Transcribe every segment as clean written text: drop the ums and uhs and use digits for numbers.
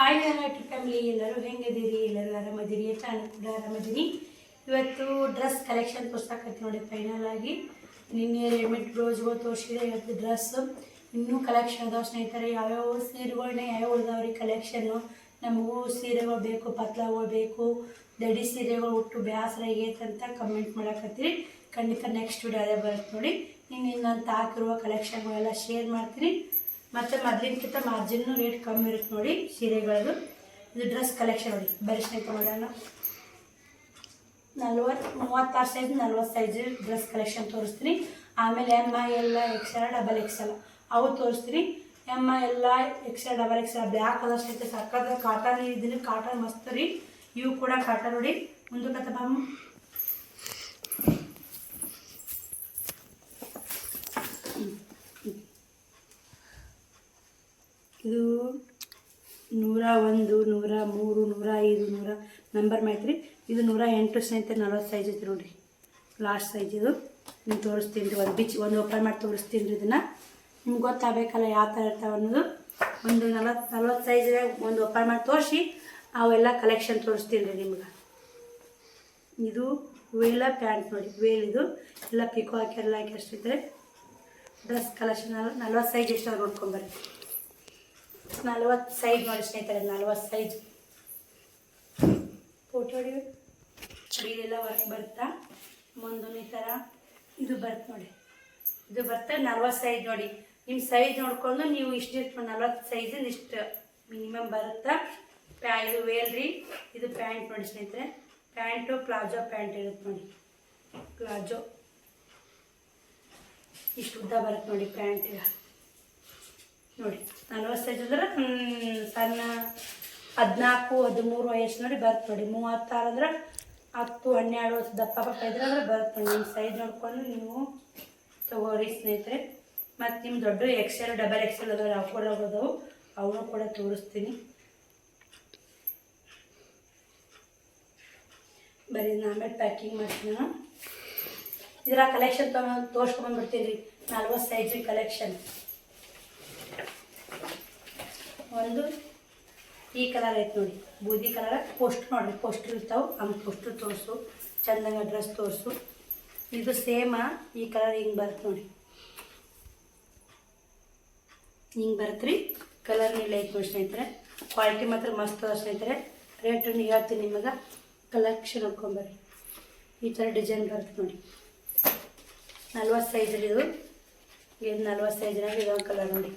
Hi YouTube family, ಎಲ್ಲರೂ ಹೆಂಗಿದ್ದೀರಿ? ಎಲ್ಲರೂ ಆರಾಮದಿರಿ? ನಾನು ಕೂಡ ಆರಾಮದಿನಿ. ಇವತ್ತು ಡ್ರೆಸ್ ಕಲೆಕ್ಷನ್ ತೋರ್ಸಕತ್ತಿ ನೋಡಿ. ಫೈನಲ್ ಆಗಿ ನಿನ್ನೆ ರೆಡಿಮೇಡ್ ಬ್ಲೌಸ್ಗಳು ತೋರಿಸಿದೆ. ಇವತ್ತು ಡ್ರೆಸ್ ಇನ್ನೂ ಕಲೆಕ್ಷನ್ ಅದಾವೆ ಸ್ನೇಹಿತರೆ. ಯಾವ್ಯಾವ ಸೀರೆಗಳನ್ನ ಯಾವ್ಯಾವ ಉಳ್ದಾವ್ರಿ ಕಲೆಕ್ಷನ್ನು. ನಮಗೂ ಸೀರೆಗಳು ಬೇಕು, ಪತ್ಲಗಳು ಬೇಕು, ದಡಿ ಸೀರೆಗಳು ಉಟ್ಟು ಬ್ಯಾಸರ ಆಗೈತೆ ಅಂತ ಕಮೆಂಟ್ ಮಾಡಕತ್ತೀರಿ. ಖಂಡಿತ ನೆಕ್ಸ್ಟ್ ವಿಡಿಯೋ ಅದೇ ಬರುತ್ತೆ ನೋಡಿ. ಇನ್ನು ನಾನು ಹಾಕಿರುವ ಕಲೆಕ್ಷನ್ಗಳೆಲ್ಲ ಶೇರ್ ಮಾಡ್ತೀನಿ. ಮತ್ತು ಮೊದಲಿನಕ್ಕಿಂತ ಮಾರ್ಜಿನ್ನು ರೇಟ್ ಕಮ್ಮಿ ಇರುತ್ತೆ ನೋಡಿ ಸೀರೆಗಳದು. ಇದು ಡ್ರೆಸ್ ಕಲೆಕ್ಷನ್ ನೋಡಿ. ಬರೀ ಸ್ನೇಹಿತ ಮಾಡೋಣ. 36 ಸೈಜ್ 40 ಸೈಜ್ ಡ್ರೆಸ್ ಕಲೆಕ್ಷನ್ ತೋರಿಸ್ತೀನಿ. ಆಮೇಲೆ ML XL XXL ಅವು ತೋರಿಸ್ತೀನಿ. ML XL XXL black colour ಸ್ನೇಹಿತ ಸಕ್ಕದ ಕಾಟನ್. ಇದನ್ನು ಕಾಟನ್ ಮಸ್ತ್ ರೀ. ಇವು ಕೂಡ ಕಾಟನ್ ನೋಡಿ. ಮುಂದಕ್ಕೆ ಬಾಮ. ಇದು 101, 103, 105, 100 ನಂಬರ್ ಮಾಯ್ತ್ರಿ. ಇದು 108 ಸ್ನೇಹಿತರೆ. 40 ಸೈಜ್ ಐತಿ ನೋಡಿರಿ. ಲಾಸ್ಟ್ ಸೈಜ್ ಇದು. ನೀವು ತೋರಿಸ್ತೀನಿ ರೀ. ಒಂದು ಓಪನ್ ಮಾಡಿ ತೋರಿಸ್ತೀನಿ ರೀ. ಇದನ್ನು ನಿಮ್ಗೆ ಗೊತ್ತಾಗಬೇಕಲ್ಲ ಯಾವ ಥರ ಇರ್ತಾವೆ ಅನ್ನೋದು. ಒಂದು 40 ಸೈಜ್ನಾಗ ಒಂದು ಓಪನ್ ಮಾಡಿ ತೋರಿಸಿ ಅವೆಲ್ಲ ಕಲೆಕ್ಷನ್ ತೋರಿಸ್ತೀನಿ ರೀ ನಿಮ್ಗೆ. ಇದು ವೇಲ ಪ್ಯಾಂಟ್ ನೋಡಿ. ವೇಲ್ ಇದು ಎಲ್ಲ ಪಿಕೋ ಹಾಕಿ ಎಲ್ಲ ಹಾಕಿ ಅಷ್ಟಿದ್ರೆ ಡ್ರೆಸ್ ಕಲೆಕ್ಷನ್ 40 ಸೈಜ್ ಎಷ್ಟು ನೋಡ್ಕೊಂಬರ್ರಿ. 40 ಸೈಜ್ ನೋಡಿ ಸ್ನೇಹಿತರೆ. 40 ಸೈಜ್ ಫೋಟೋ ಹೊಡಿ. ಇದೆಲ್ಲ ವರ್ಕ್ ಬರುತ್ತಾ. ಮುಂದೊಂದು ಈ ಥರ ಇದು ಬರುತ್ತೆ ನೋಡಿ. ಇದು ಬರುತ್ತೆ 40 ಸೈಜ್ ನೋಡಿ. ನಿಮ್ಮ ಸೈಜ್ ನೋಡಿಕೊಂಡು ನೀವು ಇಷ್ಟಿಷ್ಟು 40 ಸೈಜ್ ಇಷ್ಟು ಮಿನಿಮಮ್ ಬರುತ್ತಾ. ಇದು ವೇಲ್ ರೀ. ಇದು ಪ್ಯಾಂಟ್ ನೋಡಿ ಸ್ನೇಹಿತರೆ. ಪ್ಯಾಂಟು ಪ್ಲಾಜೋ ಪ್ಯಾಂಟ್ ಇರುತ್ತೆ ನೋಡಿ. ಪ್ಲಾಜೋ ಇಷ್ಟು ಉದ್ದ ಬರುತ್ತೆ ನೋಡಿ ಪ್ಯಾಂಟ್ ನೋಡಿ. 40 ಸೈಜ್ ಅಂದ್ರೆ ಸಣ್ಣ 14, 13 ವಯಸ್ಸು ನೋಡಿ ಬರುತ್ತೆ ನೋಡಿ. 36 ಅಂದ್ರೆ 10, 12 ದಪ್ಪ ಇದ್ರೆ ಅಂದ್ರೆ ಬರುತ್ತೆ ನೋಡಿ. ನಿಮ್ಮ ಸೈಜ್ ನೋಡ್ಕೊಂಡು ನೀವು ತಗೋರಿ ಸ್ನೇಹಿತರೆ. ಮತ್ತು ನಿಮ್ಮ ದೊಡ್ಡ XL XXL ಅದಾವೆ. ಅವು ಕೂಡ ಅದಾವು. ಅವನು ಕೂಡ ತೋರಿಸ್ತೀನಿ. ಬರೀ ಆಮೇಲೆ ಪ್ಯಾಕಿಂಗ್ ಮಾಡ್ತೀನಿ ನಾನು. ಇದರ ಕಲೆಕ್ಷನ್ ತೋರಿಸ್ಕೊಂಡ್ಬಂದ್ಬಿಡ್ತೀನಿ ರೀ. 40 ಸೈಜ್ ಕಲೆಕ್ಷನ್. ಒಂದು ಈ ಕಲರ್ ಐತೆ ನೋಡಿ. ಬೂದಿ ಕಲರ್ ಪೋಸ್ಟ್ ನೋಡಿರಿ. ಪೋಸ್ಟ್ರ್ ಇರ್ತಾವೆ. ಆಮೇಲೆ ಪೋಸ್ಟ್ರ್ ತೋರಿಸು. ಚಂದಂಗ ಡ್ರೆಸ್ ತೋರಿಸು. ಇದು ಸೇಮ ಈ ಕಲರ್ ಹಿಂಗೆ ಬರುತ್ತೆ ನೋಡಿ. ಹಿಂಗೆ ಬರುತ್ತೆ ರೀ. ಕಲರ್ ನೀಲ್ಲ ಐತೆ ನೋಡಿ ಸ್ನೇಹಿತರೆ. ಕ್ವಾಲಿಟಿ ಮಾತ್ರ ಮಸ್ತ್ ಅದ ಸ್ನೇಹಿತರೆ. ರೇಟನ್ನು ಹೇಳ್ತೀನಿ ನಿಮಗೆ. ಕಲೆಕ್ಷನ್ ನೋಡ್ಕೊಂಬರ್ರಿ. ಈ ಥರ ಡಿಸೈನ್ ಬರುತ್ತೆ ನೋಡಿ. 40 ಸೈಜಲ್ಲಿ ಇದು. ಇದು 40 ಸೈಜ್ನಾಗ ಇದೊಂದು ಕಲರ್ ನೋಡಿ.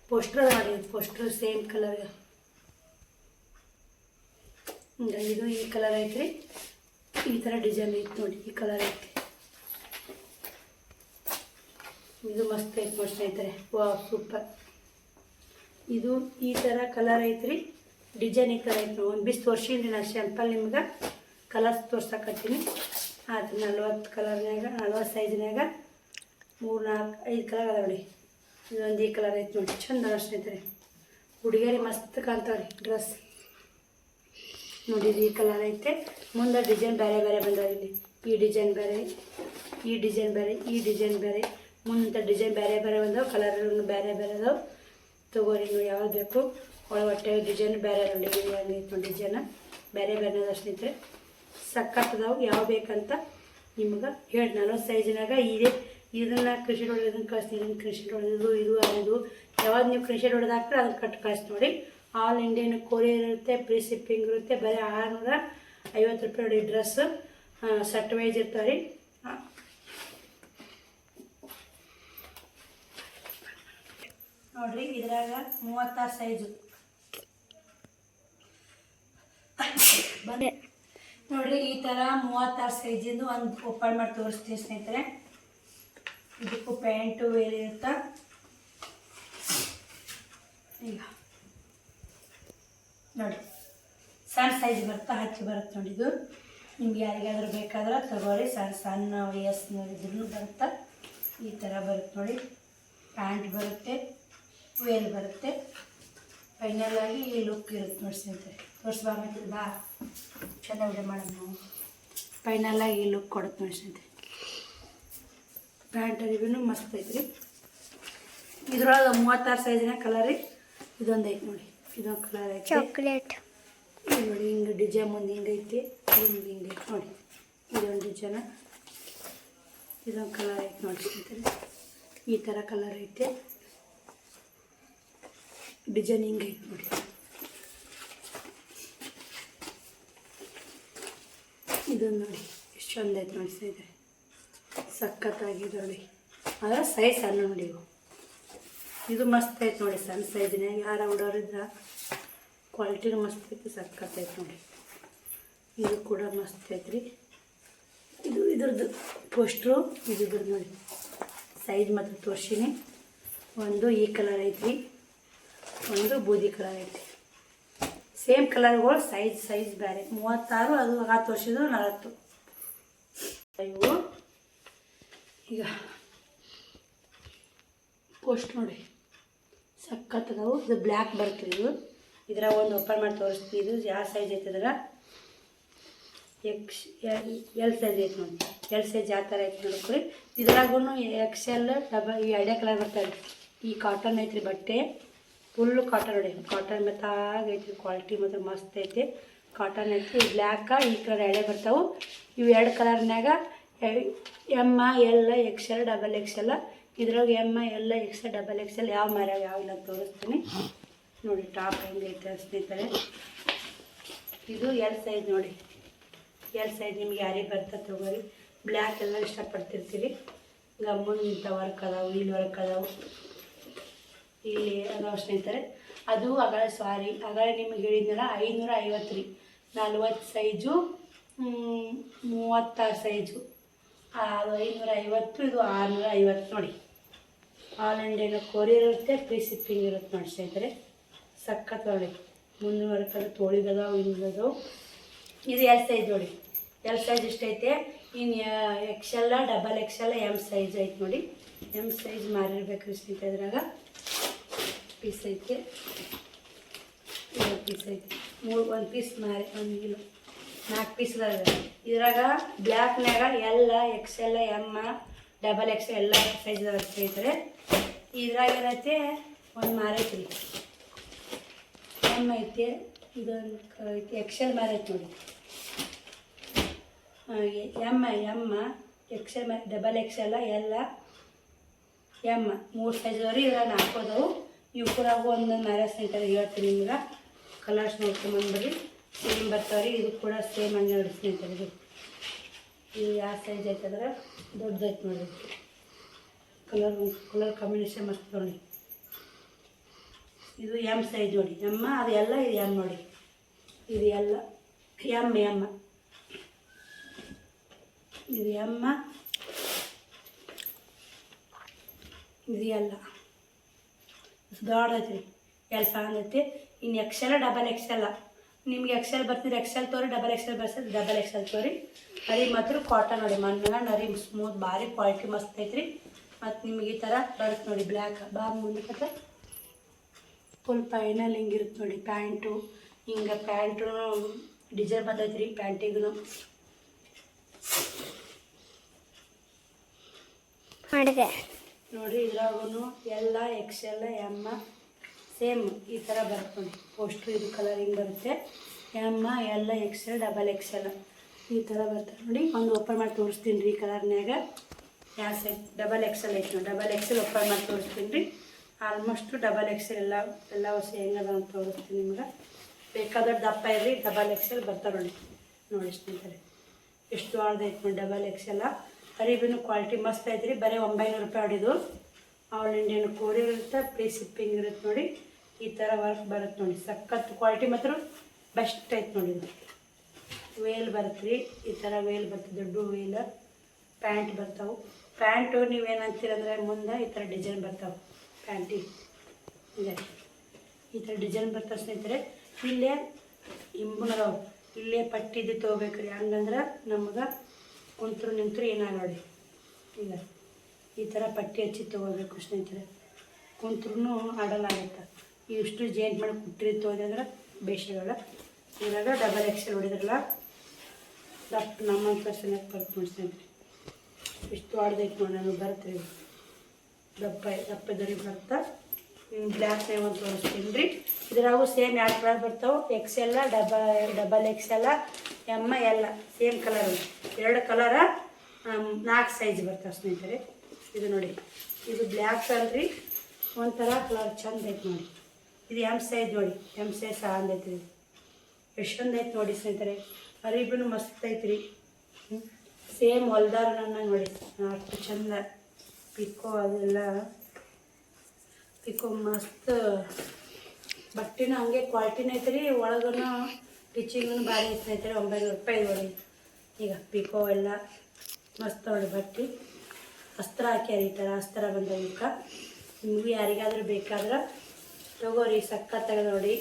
ಪೋಸ್ಟ್ರ್ ಮಾಡಿ. Poster same colour. ಇದು ಈ ಕಲರ್ ಐತ್ರಿ. ಈ ಥರ ಡಿಸೈನ್ ಐತೆ ನೋಡಿ. ಈ ಕಲರ್ ಐತಿ. ಇದು ಮಸ್ತ್ ಐತೆ ನೋಡಿ ಸ್ನೇಹಿತರೆ. Wow super. ಇದು ಈ ಥರ ಕಲರ್ ಐತ್ರಿ. ಡಿಸೈನ್ ಈ ಥರ ಐತೆ. ಒಂದು ಬಿಸ್ ತೋರಿಸಿದ್ರಿ ನಾನು ಸ್ಯಾಂಪಲ್ ನಿಮ್ಗೆ ಕಲರ್ಸ್ ತೋರ್ಸಕತ್ತೀನಿ. ಆಯ್ತು 40 ಕಲರ್ನಾಗ 40 ಸೈಜ್ನಾಗ 3, 4, 5 ಕಲರ್ ಅದಾವ ನೋಡಿ. ಇದೊಂದು ಈ ಕಲರ್ ಐತೆ ನೋಡಿ. ಚಂದ ಸ್ನೇಹಿತರೆ. ಹುಡುಗಿಯರಿ ಮಸ್ತ್ ಕಾಣ್ತಾವ್ರಿ ಡ್ರೆಸ್ ನೋಡಿ. ಈ ಕಲರ್ ಐತೆ. ಮುಂದೆ ಡಿಸೈನ್ ಬೇರೆ ಬೇರೆ ಬಂದಾವೆ ಇಲ್ಲಿ. ಈ ಡಿಸೈನ್ ಬೇರೆ, ಈ ಡಿಸೈನ್ ಬೇರೆ, ಈ ಡಿಸೈನ್ ಬೇರೆ. ಮುಂದೆ ಡಿಸೈನ್ ಬೇರೆ ಬೇರೆ ಬಂದಾವೆ. ಕಲರ್ ಬೇರೆ ಬೇರೆ ಅದಾವೆ. ತೊಗೋರಿ ನೀವು ಯಾವ್ದು ಬೇಕು. ಒಟ್ಟೆ ಡಿಸೈನ್ ಬೇರೆ ನೋಡಿ. ಐತೆ ಡಿಸೈನ್ ಬೇರೆ ಬೇರೆ ಅದ ಸ್ನೇಹಿತರೆ. ಸಕ್ಕತ್ತದಾವು. ಯಾವ ಬೇಕಂತ ನಿಮ್ಗೆ ಹೇಳಿ. 40 ಸೈಜ್ನಾಗ ಇದನ್ನು ಕೃಷಿ ಹೊಡೆದು ಇದನ್ನು ಕಳಿಸ್ತೀನಿ. ಇದನ್ನು ಕೃಷಿ ಹೊಡೆದು ಇದು ಅದು ಯಾವ್ದು ನೀವು ಕೃಷಿ ಹೊಡೆದು ಹಾಕ್ತಾರೆ ಅದನ್ನು ಕಟ್ ಕಳಿಸಿ ನೋಡಿ. ಆಲ್ ಇಂಡಿಯನ್ ಕೊರಿಯರ್ ಇರುತ್ತೆ. ಫ್ರೀ ಶಿಪ್ಪಿಂಗ್ ಇರುತ್ತೆ. ಬರೀ 650 ರೂಪಾಯಿ ನೋಡಿ ಡ್ರೆಸ್. ಸಟ್ ವೈಸ್ ಇರ್ತಾವೆ ರೀ. ನೋಡಿರಿ ಇದ್ರಾಗ 36 ಸೈಜು ಬಂದೆ ನೋಡಿರಿ. ಈ ಥರ 36 ಸೈಜಿಂದು ಒಂದು ಓಪನ್ ಮಾಡಿ ತೋರಿಸ್ತೀನಿ ಸ್ನೇಹಿತರೆ. ಇದಕ್ಕೂ ಪ್ಯಾಂಟು ವೇರ್ ಇರುತ್ತೆ. ಈಗ ನೋಡಿ ಸಣ್ಣ ಸೈಜ್ ಬರುತ್ತೆ. ಹಚ್ಚಿ ಬರುತ್ತೆ ನೋಡಿ. ಇದು ನಿಮ್ಗೆ ಯಾರಿಗಾದ್ರೂ ಬೇಕಾದ್ರೆ ತಗೋರಿ. ಸಣ್ಣ ವಯಸ್ಸಿನವ್ರಿದ್ರೂ ಬರುತ್ತೆ. ಈ ಥರ ಬರುತ್ತೆ ನೋಡಿ. ಪ್ಯಾಂಟ್ ಬರುತ್ತೆ. ವೇಲ್ ಬರುತ್ತೆ. ಫೈನಲ್ ಆಗಿ ಈ ಲುಕ್ ಇರುತ್ತೆ ನೋಡಿ ಸ್ನೇಹಿತರೆ. ತೋರಿಸ್ಬಾರ್ದು ಬಾ. ಚೆಂದ ವಿಡಿಯೋ ಮಾಡೋದು ನಾವು. ಫೈನಲ್ ಆಗಿ ಈ ಲುಕ್ ಕೊಡುತ್ತೆ ನೋಡಿ ಸ್ನೇಹಿತರೆ. ಪ್ಯಾಂಟ್ ಅರಿವಿನೂ ಮಸ್ತ್ ಐತ್ರಿ. ಇದ್ರೊಳಗೆ 36 ಸೈಜಿನ ಕಲರ್ ರೀ. ಇದೊಂದು ಐತೆ ನೋಡಿ. ಇದೊಂದು ಕಲರ್ ಐತೆ ಚಾಕ್ಲೇಟ್. ನೋಡಿ ಹಿಂಗೆ ಡಿಸೈನ್ ಮುಂದೆ ಹಿಂಗೈತಿ, ಹಿಂಗೆ ನೋಡಿ ಇದೊಂದು ಡಿಸೈನ. ಇದೊಂದು ಕಲರ್ ಐತೆ ನೋಡಿ ಸ್ನೇಹಿತರೆ, ಈ ಥರ ಕಲರ್ ಐತೆ, ಡಿಸೈನ್ ಹಿಂಗೈತೆ ನೋಡಿ. ಇದನ್ನು ನೋಡಿ ಎಷ್ಟು ಚಂದ ಐತೆ ನೋಡಿ ಸ್ನೇಹಿತರೆ, ಸಖತ್ತಾಗಿದೆ ನೋಡಿ. ಆದರೆ ಸೈಜ್ ಸಣ್ಣ ನೋಡಿ ಇವು. ಇದು ಮಸ್ತ್ ಐತೆ ನೋಡಿ, ಸಣ್ಣ ಸೈಜಿನಾಗ ಯಾರು ಉಡೋರಿದ್ರೆ ಕ್ವಾಲಿಟಿನೂ ಮಸ್ತ್ ಐತಿ, ಸಖತ್ತೈತೆ ನೋಡಿ. ಇದು ಕೂಡ ಮಸ್ತ್ ಐತ್ರಿ. ಇದು ಇದ್ರದ್ದು ಪೋಸ್ಟ್ರು, ಇದ್ರದ್ದು ನೋಡಿ ಸೈಜ್ ಮಾತ್ರ ತೋರಿಸಿನಿ. ಒಂದು ಈ ಕಲರ್ ಐತಿ, ಒಂದು ಬೂದಿ ಕಲರ್ ಐತಿ. ಸೇಮ್ ಕಲರ್ಗಳು, ಸೈಜ್ ಬೇರೆ. 36, ಅದು 10 ವರ್ಷದ್ದು 40. ಇವು ಈಗ ಪೋಸ್ಟ್ ನೋಡಿ ಸಖತ್ತದವು. ಇದು ಬ್ಲ್ಯಾಕ್ ಬರ್ತದೆ. ಇದು ಇದ್ರಾಗ ಒಂದು ಓಪನ್ ಮಾಡಿ ತೋರಿಸ್ತೀವಿ. ಇದು ಯಾವ ಸೈಜ್ ಐತೆ ಇದ್ರೆ ಎಲ್ ಸೈಜ್ ಐತೆ ನೋಡಿ. ಎಲ್ ಸೈಜ್ ಯಾವ ಥರ ಐತೆ ನೋಡ್ಕೊರಿ. ಇದ್ರಾಗೂ XL ಡಬಲ್ ಈ ಎರಡೇ ಕಲರ್ ಬರ್ತಾವೆ. ಈ ಕಾಟನ್ ಐತ್ರಿ ಬಟ್ಟೆ, ಫುಲ್ಲು ಕಾಟನ್ ನೋಡಿ. ಕಾಟನ್ ಮೆತ್ತಾಗೈತಿ, ಕ್ವಾಲಿಟಿ ಮಾತ್ರ ಮಸ್ತ್ ಐತಿ. ಕಾಟನ್ ಐತಿ. ಬ್ಲ್ಯಾಕ ಈ ಕಲರ್ ಎರಡೇ ಬರ್ತಾವೆ. ಇವು 2 ಕಲರ್ನಾಗ M, L, XL, double XL. ಇದ್ರಾಗ M, L, XL, double XL ಯಾವ ಮಾರ್ಯಾವ ಯಾವ ಇಲ್ಲ ತೋರಿಸ್ತೀನಿ ನೋಡಿ. ಟಾಪ್ ಹೆಂಗೈತೆ ಸ್ನೇಹಿತರೆ. ಇದು ಎಲ್ ಸೈಜ್ ನೋಡಿ. ಎಲ್ ಸೈಜ್ ನಿಮ್ಗೆ ಯಾರಿಗೆ ಬರ್ತದೆ ತಗೋರಿ. ಬ್ಲ್ಯಾಕ್ ಎಲ್ಲ ಇಷ್ಟಪಡ್ತಿರ್ತೀರಿ. ಗಮ್ಮನ್ ಇಂಥ ವರ್ಕ್ ಅದಾವು, ಇಲ್ಲಿ ವರ್ಕ್ ಅದಾವು, ಇಲ್ಲಿ ಅದಾವ ಸ್ನೇಹಿತರೆ. ಅದು ಅಗಳ ನಿಮ್ಗೆ ಹೇಳಿದ್ನಲ್ಲ 550 ರೀ. 40 ಸೈಜು, 36 ಸೈಜು. ಅದು 550, ಇದು 650 ನೋಡಿ. ಆಲ್ ಇಂಡಿಯಾ ಕೊರಿಯರ್ ಇರುತ್ತೆ, ಫ್ರೀ ಶಿಪ್ಪಿಂಗ್ ಇರುತ್ತೆ ನೋಡಿ ಸ್ನೇಹಿತರೆ. ಸಖತ್ ನೋಡಿ. ಮುಂದುವರೆಕಲ್ಲ ತೋಳಿಗದಾವು, ಹಿಂಗದಾವು. ಇದು ಎಲ್ ಸೈಜ್ ನೋಡಿ. ಎಲ್ ಸೈಜ್ ಇಷ್ಟೈತೆ. ಇನ್ನು XL, double XL, M size ಐತೆ ನೋಡಿ. M ಸೈಜ್ ಮಾರಿರ್ಬೇಕು ಸ್ನೇಹಿತರೆ. ಇದ್ರಾಗ ಪೀಸ್ ಐತೆ, 2 ಪೀಸ್ ಐತೆ, 1 ಪೀಸ್ ಮಾರಿ 1 ಕಿಲೋ 4 ಪೀಸ್ಗಳದ. ಇದ್ರಾಗ ಬ್ಲ್ಯಾಕ್ನಾಗ L, XL, M, double XL ಎಲ್ಲ ಸೈಜ್ ಸ್ನೇಹಿತರೆ. ಇದ್ರಾಗ ಏನೈತೆ ಒಂದು ಮಾರೈತಿ, M ಐತೆ, ಇದೊಂದು ಐತಿ, XL ಮಾರೈತಿ ನೋಡಿ. M, XL, double XL, L, M 3 ಸೈಜ್ದವ್ರಿ. ಇದ್ರಾಗ 4 ಅದಾವು. ಇವು ಕೂಡ ಒಂದೊಂದು ಮಾರ ಸ್ನೇಹಿತರೆ ಹೇಳ್ತೀನಿ ನಿಮ್ಗೆ. ಕಲರ್ಸ್ ನೋಡ್ಕೊಂಬಂದ್ಬಿಡ್ರಿ. ಸೇಮ್ ಬರ್ತಾವ್ರಿ. ಇದು ಕೂಡ ಸೇಮ್ ಹಂಗೆ ನೋಡಿ ಸ್ನೇಹಿತರೆ. ಇದು ಯಾವ ಸೈಜ್ ಐತಂದ್ರೆ ದೊಡ್ಡದೈತೆ ನೋಡಿ. ಕಲರ್ ಕಾಂಬಿನೇಷನ್ ಮಸ್ತ್ ನೋಡಿ. ಇದು M ಸೈಜ್ ನೋಡಿ. M ಅದು ಎಲ್ಲ, ಇದು M ನೋಡಿ. ಇದು ಎಲ್ಲ M. ಇದು M, ಇದು ಎಲ್ಲ ದೊಡ್ಡ ಐತ್ರಿ. ಎಲ್ ಸಾಂಗ್ ಐತಿ. ಇನ್ನು XL, ಡಬಲ್ XL. ನಿಮ್ಗೆ XL ಬರ್ತಿದ್ರೆ XL ತೋರಿ, ಡಬಲ್ XL ಬರ್ಸಿದ್ರೆ ಡಬಲ್ XL ತೋರಿ. ನರಿ ಮಾತ್ರ ಕಾಟನ್ ನೋಡಿ. ಮಣ್ಣಾಗ ನರಿ ಸ್ಮೂತ್, ಭಾರಿ ಕ್ವಾಲಿಟಿ ಮಸ್ತ್ ಐತ್ರಿ. ಮತ್ತು ನಿಮ್ಗೆ ಈ ಥರ ಬರುತ್ತೆ ನೋಡಿ. ಬ್ಲ್ಯಾಕ್ ಮುಂದಕ್ಕೆ ಫುಲ್ ಫೈನಲ್ ಹಿಂಗಿರುತ್ತೆ ನೋಡಿ. ಪ್ಯಾಂಟು ಹಿಂಗೆ, ಪ್ಯಾಂಟು ಡಿಸೈನ್ ಬಂದೈತ್ರಿ ಪ್ಯಾಂಟಿಗೂ ಮಾಡಿದೆ ನೋಡಿ. ಇದ್ರಾಗೂ ಎಲ್ಲ XL, M ಸೇಮ್ ಈ ಥರ ಬರುತ್ತೆ ನೋಡಿ. ಪೋಸ್ಟ್ರು ಇದು ಕಲರ್ ಹಿಂಗೆ ಬರುತ್ತೆ. M, L, XL, double XL ಈ ಥರ ಬರ್ತದೆ ನೋಡಿ. ಒಂದು ಓಪನ್ ಮಾಡಿ ತೋರಿಸ್ತೀನಿ ರೀ. ಕಲರ್ನಾಗ ಯಾವ ಸೈಜ್ ಡಬಲ್ XL ಐತೆ ನೋಡಿ. ಡಬಲ್ XL ಓಪನ್ ಮಾಡಿ ತೋರಿಸ್ತೀನಿ ರೀ. ಆಲ್ಮೋಸ್ಟು ಡಬಲ್ XL ಎಲ್ಲ ಹೊಸ ಹೆಂಗದ ಅಂತ ತೋರಿಸ್ತೀನಿ ನಿಮ್ಗೆ. ಬೇಕಾದ್ರೆ ದಪ್ಪ ಇರಲಿ, ಡಬಲ್ XL ಬರ್ತಾರೆ ನೋಡಿ ಸ್ನೇಹಿತರೆ. ಎಷ್ಟು ದೊಡ್ಡದೈತೆ ನೋಡಿ ಡಬಲ್ XL. ಅರಿಬಿನೂ ಕ್ವಾಲಿಟಿ ಮಸ್ತ್ ಐತ್ರಿ. ಬರೀ 900 ರೂಪಾಯಿ ಹೊಡಿದು. ಆಲ್ ಇಂಡಿಯನ್ ಕೊರಿಯರ್ ಇರುತ್ತೆ, ಫ್ರೀ ಶಿಪ್ಪಿಂಗ್ ಇರುತ್ತೆ ನೋಡಿ. ಈ ಥರ ವರ್ಕ್ ಬರುತ್ತೆ ನೋಡಿ. ಸಖತ್ ಕ್ವಾಲಿಟಿ ಮಾತ್ರ ಬೆಸ್ಟ್ ಐತೆ ನೋಡಿ. ಇದು ವೇಲ್ ಬರುತ್ತೆ ರೀ. ಈ ಥರ ವೇಲ್ ಬರ್ತದೆ, ದೊಡ್ಡ ವೇಲ್. ಪ್ಯಾಂಟ್ ಬರ್ತಾವೆ. ಪ್ಯಾಂಟು ನೀವೇನಂತೀರಂದ್ರೆ ಮುಂದೆ ಈ ಥರ ಡಿಸೈನ್ ಬರ್ತಾವೆ ಪ್ಯಾಂಟಿಗೆ. ಇದೆ ಈ ಥರ ಡಿಸೈನ್ ಬರ್ತಾವೆ ಸ್ನೇಹಿತರೆ. ಇಲ್ಲೇ ಇಂಬುನದವು, ಇಲ್ಲೇ ಪಟ್ಟಿದ್ದು ತೊಗೋಬೇಕು ರೀ. ಹಂಗಂದ್ರೆ ನಮ್ಗೆ ಕುಂತ್ರು ನಿಂತರು ಏನಾಗ ನೋಡಿ. ಈಗ ಈ ಥರ ಪಟ್ಟಿ ಹಚ್ಚಿ ತೊಗೋಬೇಕು ಸ್ನೇಹಿತರೆ. ಕುಂತ್ರೂ ಆಡಲಾಗುತ್ತೆ. ಇಷ್ಟು ಜೇಂಟ್ ಮಾಡಿ ಕುಟ್ರಿ ತೊಗೊಂಡ್ರೆ ಬೇಷಗಳ. ಇದ್ರಾಗ ಡಬಲ್ XL ಹೊಡಿದ್ರಲ್ಲ, ದಪ್ಪ ನಮ್ಮಂತ ಚೆನ್ನಾಗಿ ಬರುತ್ತೆ ನೋಡಿ ಸ್ನೇಹಿತರೆ. ಇಷ್ಟು ದೊಡ್ಡದೈತೆ ನೋಡಿ. ನನಗೆ ಬರುತ್ತೆ ರೀ. ದಪ್ಪ ದರಿ ಬರ್ತಾ ಬ್ಲ್ಯಾಕ್ನೇ ಒಂದು ತೋರಿಸ್ತೀನಿ ರೀ. ಇದ್ರಾಗೂ ಸೇಮ್ 2 ಕಲರ್ ಬರ್ತಾವೆ, ಎಕ್ಸೆಲ್ಲ ಡಬಲ್ ಎಕ್ಸೆಲ್ಲ ಎಮ್ ಎಲ್ಲ ಸೇಮ್ ಕಲರ್ 2 ಕಲರ 4 ಸೈಜ್ ಬರ್ತಾವೆ ಸ್ನೇಹಿತರೆ. ಇದು ನೋಡಿ, ಇದು ಬ್ಲ್ಯಾಕ್ ಅಲ್ರಿ, ಒಂಥರ ಕಲರ್ ಚಂದ ಐತೆ ನೋಡಿ. ಇದು ಎಮ್ ಸೈಜ್ ನೋಡಿ, ಎಮ್ ಸೈಜ್ ಸಾಂದ್ ಐತ್ರಿ. ಇದು ಎಷ್ಟು ಚಂದ ಐತೆ ನೋಡಿ ಸ್ನೇಹಿತರೆ. ಅರಿಬಿನೂ ಮಸ್ತ್ ಐತ್ರಿ. ಸೇಮ್ ಹೊಲ್ದಾರ ನನ್ನ ನೋಡಿ, ಅಷ್ಟು ಚಂದ ಪಿಕೋ ಅದೆಲ್ಲ ಪಿಕೋ ಮಸ್ತ್ ಬಟ್ಟೆನೂ ಹಂಗೆ ಕ್ವಾಲಿಟಿನೂ ಐತ್ರಿ. ಒಳಗೂ ಟಿಚಿಂಗೂ ಭಾರಿ ಐತೆ ಸ್ನೇಹಿತರೆ. 900 ರೂಪಾಯಿ ನೋಡಿ. ಈಗ ಪಿಕೋ ಎಲ್ಲ ಮಸ್ತ್ ನೋಡಿ ಬಟ್ಟೆ. ಅಸ್ತ್ರ ಹಾಕ್ಯಾರ, ಈ ಥರ ಅಸ್ತ್ರ ಬಂದವಕ್ಕೆ. ನಿಮಗೂ ಯಾರಿಗಾದ್ರೂ ಬೇಕಾದ್ರೆ ತಗೋರಿ, ಸಖತ್ತಾಗದ ನೋಡಿ.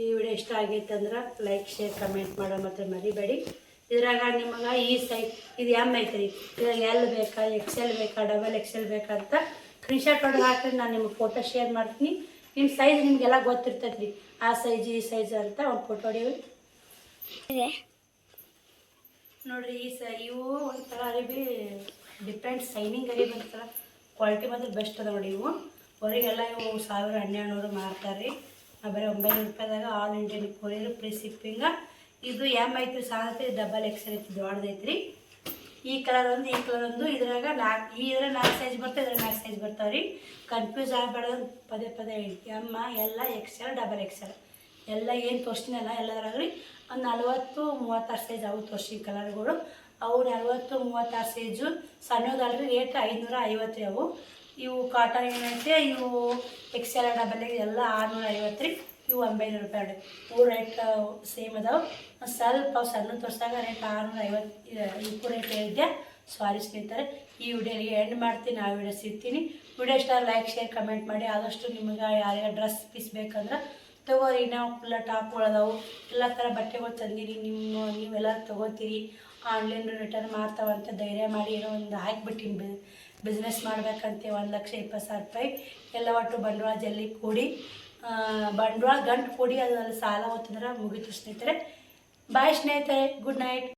ಈ ವಿಡಿಯೋ ಇಷ್ಟ ಆಗೈತೆ ಅಂದ್ರೆ ಲೈಕ್ ಶೇರ್ ಕಮೆಂಟ್ ಮಾಡೋ ಮತ್ತು ಮರಿಬೇಡಿ. ಇದ್ರಾಗ ನಿಮಗೆ ಈ ಸೈಜ್ ಇದು ಎಮ್ ಐತ್ರಿ, ಇದ್ರಾಗ ಎಲ್ ಬೇಕಾ, ಎಕ್ಸೆಲ್ ಬೇಕಾ, ಡಬಲ್ ಎಕ್ಸೆಲ್ ಬೇಕಂತ ಸ್ಕ್ರೀನ್ಶಾಟ್ ಹೊಡೆದು ಹಾಕಿದ್ರೆ ನಾನು ನಿಮಗೆ ಫೋಟೋ ಶೇರ್ ಮಾಡ್ತೀನಿ. ನಿಮ್ಮ ಸೈಜ್ ನಿಮಗೆಲ್ಲ ಗೊತ್ತಿರ್ತೈತೆ ರೀ, ಆ ಸೈಜ್ ಈ ಸೈಜ್ ಅಂತ ಒಂದು ಫೋಟೋ ಹೊಡೀವಿ ನೋಡಿರಿ. ಇವು ಒಂಥರ ಅರಿಬಿ ಡಿಫ್ರೆಂಟ್ ಸೈನಿಂಗ್ ಅರಿಬಿ ಅಂತಾರ, ಕ್ವಾಲಿಟಿ ಮಾತ್ರ ಬೆಸ್ಟ್ ಅದ ನೋಡಿ. ಇವು ಹೊರಗೆಲ್ಲ ಇವು 1000-1200 ಮಾರ್ತಾರೆ ರೀ. ಬರೀ 900 ರೂಪಾಯಿದಾಗ ಆಲ್ ಇಂಡಿಯನ್ ಕೊರಿಯರ್ ಫ್ರೀ ಶಿಪ್ಪಿಂಗ. ಇದು ಎಮ್ ಐತ್ರಿ, ಸಾಲೈತಿ, ಡಬಲ್ ಎಕ್ಸೆಲ್ ಐತಿ, ದೊಡ್ಡದೈತ್ರಿ. ಈ ಕಲರ್ ಒಂದು ಈ ಕಲರ್ ಒಂದು. ಇದ್ರಾಗ 4 ಸೈಜ್ ಬರ್ತವೆ, ಇದ್ರಾಗ 4 ಸೈಜ್ ಬರ್ತಾವೆ ರೀ. ಕನ್ಫ್ಯೂಸ್ ಆಗಬಾರ್ದು, ಪದೇ ಹೇಳಿ. ಎಮ್ ಎಲ್ಲ ಎಕ್ಸೆಲ್ ಡಬಲ್ ಎಕ್ಸೆಲ್ ಎಲ್ಲ ಏನು ತೋರಿಸ್ತೀನಲ್ಲ ಎಲ್ಲದ್ರಾಗ ರೀ. ಒಂದು 40-36 ಸೈಜ್ ಅವು ತೋರಿಸಿ ಕಲರ್ಗಳು. ಅವು 40-36 ಸೈಜು ಸಣ್ಣದಲ್ರಿ. ರೇಟ್ 550 ರೀ ಅವು. ಇವು ಕಾಟನ್ ಏನೈತೆ, ಇವು ಎಕ್ಸೆಲ್ ಡಬಲ್ ಎಲ್ಲ 650 ರೀ. ಇವು 900 ರೂಪಾಯಿ ರೀ. 3 ರೇಟ್ ಸೇಮ್ ಅದಾವೆ. ಸ್ವಲ್ಪ ಸಣ್ಣ ತೋರಿಸಿದಾಗ ರೇಟ್ 650. ಇವಕ್ಕೂ ರೇಟ್ ಹೇಳಿದ್ದೆ, ಸಾರಿ ಸ್ನೇಹಿತರೆ. ಈ ವಿಡಿಯೋಗೆ ಎಂಡ್ ಮಾಡ್ತೀನಿ. ಆ ವಿಡಿಯೋ ಸಿಗ್ತೀನಿ. ವಿಡಿಯೋ ಇಷ್ಟ ಲೈಕ್ ಶೇರ್ ಕಮೆಂಟ್ ಮಾಡಿ. ಆದಷ್ಟು ನಿಮಗೆ ಯಾರ್ಯಾರು ಡ್ರೆಸ್ ಪೀಸ್ ಬೇಕಂದ್ರೆ ತೊಗೋರಿ. ನಾವು ಫುಲ್ಲ ಟಾಪ್ಗಳದಾವು, ಎಲ್ಲ ಥರ ಬಟ್ಟೆಗಳು ತಂದಿರಿ. ನೀವೆಲ್ಲ ತೊಗೋತೀರಿ. ಆನ್ಲೈನ್ ರಿಟರ್ನ್ ಮಾಡ್ತಾವಂತ ಧೈರ್ಯ ಮಾಡಿ ಏನೋ ಒಂದು ಹಾಕಿಬಿಟ್ಟಿನಿ. ಬಿಸ್ನೆಸ್ ಮಾಡ್ಬೇಕಂತೆ 1,20,000 ರೂಪಾಯಿ ಎಲ್ಲ ಒಟ್ಟು ಬಂಡವಾಳ ಜಲ್ಲಿ ಕೂಡಿ, ಬಂಡವಾಳ ಗಂಟು ಕೂಡಿ ಅದರಲ್ಲಿ ಸಾಲ ಹೊತ್ತಿದ್ರೆ ಮುಗಿತು ಸ್ನೇಹಿತರೆ. ಬಾಯ್ ಸ್ನೇಹಿತರೆ, ಗುಡ್ ನೈಟ್.